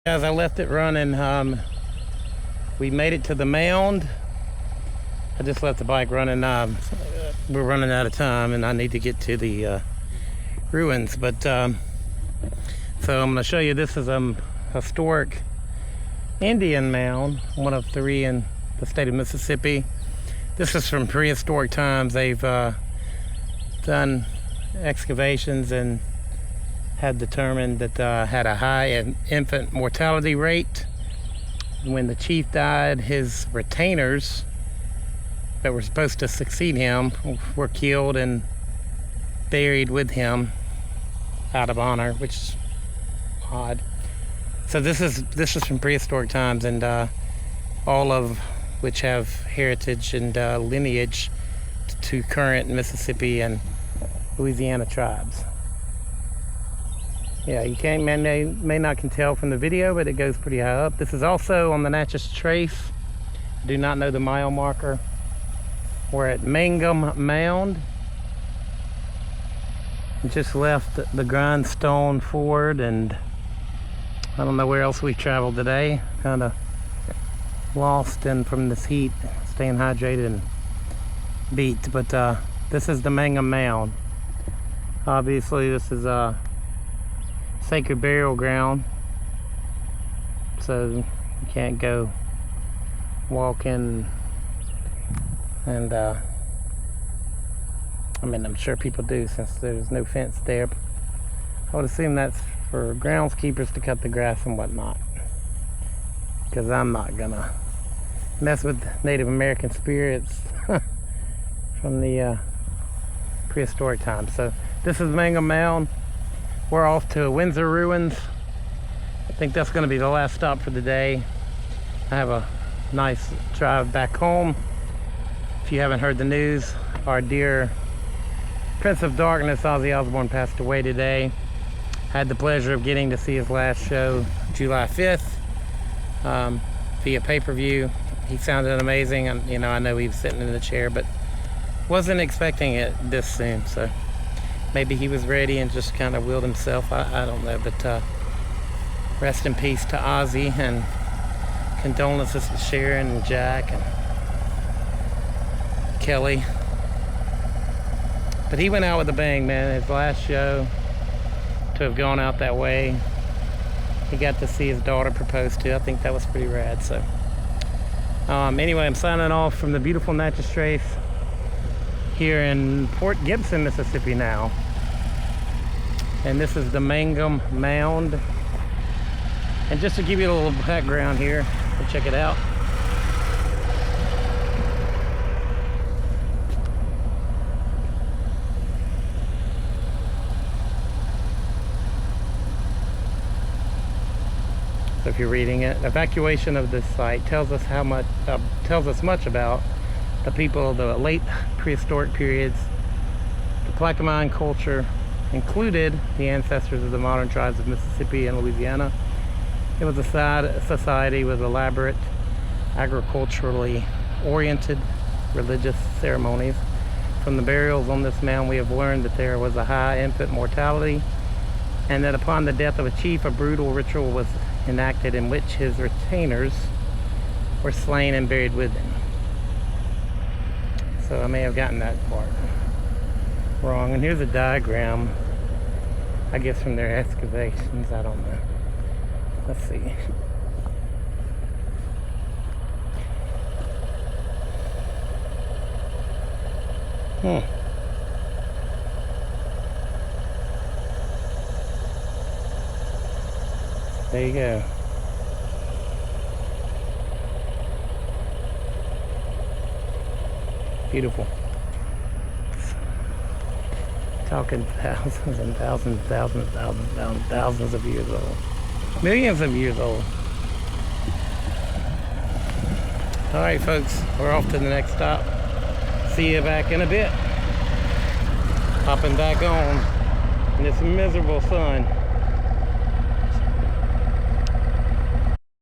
Guys, I left it running. We made it to the mound. I just left the bike running. We're running out of time and I need to get to the ruins. But so I'm going to show you, this is a historic Indian mound, one of 3 in the state of Mississippi. This is from prehistoric times. They've done excavations and had determined that had a high infant mortality rate. When the chief died, his retainers that were supposed to succeed him were killed and buried with him out of honor, which is odd. So this is from prehistoric times, and all of which have heritage and lineage to current Mississippi and Louisiana tribes. Yeah, you may not can tell from the video, but it goes pretty high up. This is also on the Natchez Trace. I do not know the mile marker. We're at Mangum Mound. We just left the Grindstone Ford, and I don't know where else we traveled today. Kind of lost in from this heat, staying hydrated and beat. But this is the Mangum Mound. Obviously, this is a sacred burial ground, so you can't go walking. And I mean, I'm sure people do, since there's no fence there. I would assume that's for groundskeepers to cut the grass and whatnot, because I'm not gonna mess with Native American spirits from the prehistoric times. So this is Mangum Mound. We're off to Windsor Ruins. I think that's going to be the last stop for the day. I have a nice drive back home. If you haven't heard the news, our dear Prince of Darkness, Ozzy Osbourne, passed away today. Had the pleasure of getting to see his last show July 5th via pay-per-view. He sounded amazing. You know, I know he was sitting in the chair, but wasn't expecting it this soon. So maybe he was ready and just kind of willed himself. I don't know, but rest in peace to Ozzy, and condolences to Sharon and Jack and Kelly. But he went out with a bang, man. His last show, to have gone out that way. He got to see his daughter propose to. I think that was pretty rad. So anyway, I'm signing off from the beautiful Natchez Trace here in Port Gibson, Mississippi now. And this is the Mangum Mound. And just to give you a little background here, check it out. So if you're reading it, evacuation of this site tells us much about the people of the late prehistoric periods. The Plaquemine culture included the ancestors of the modern tribes of Mississippi and Louisiana. It was a society with elaborate, agriculturally oriented religious ceremonies. From the burials on this mound, we have learned that there was a high infant mortality, and that upon the death of a chief, a brutal ritual was enacted in which his retainers were slain and buried with him. So I may have gotten that part wrong. And here's a diagram, I guess from their excavations. I don't know. Let's see. There you go. Beautiful. Talking thousands and thousands, thousands of years old. Millions of years old. All right, folks, we're off to the next stop. See you back in a bit. Hopping back on in this miserable sun.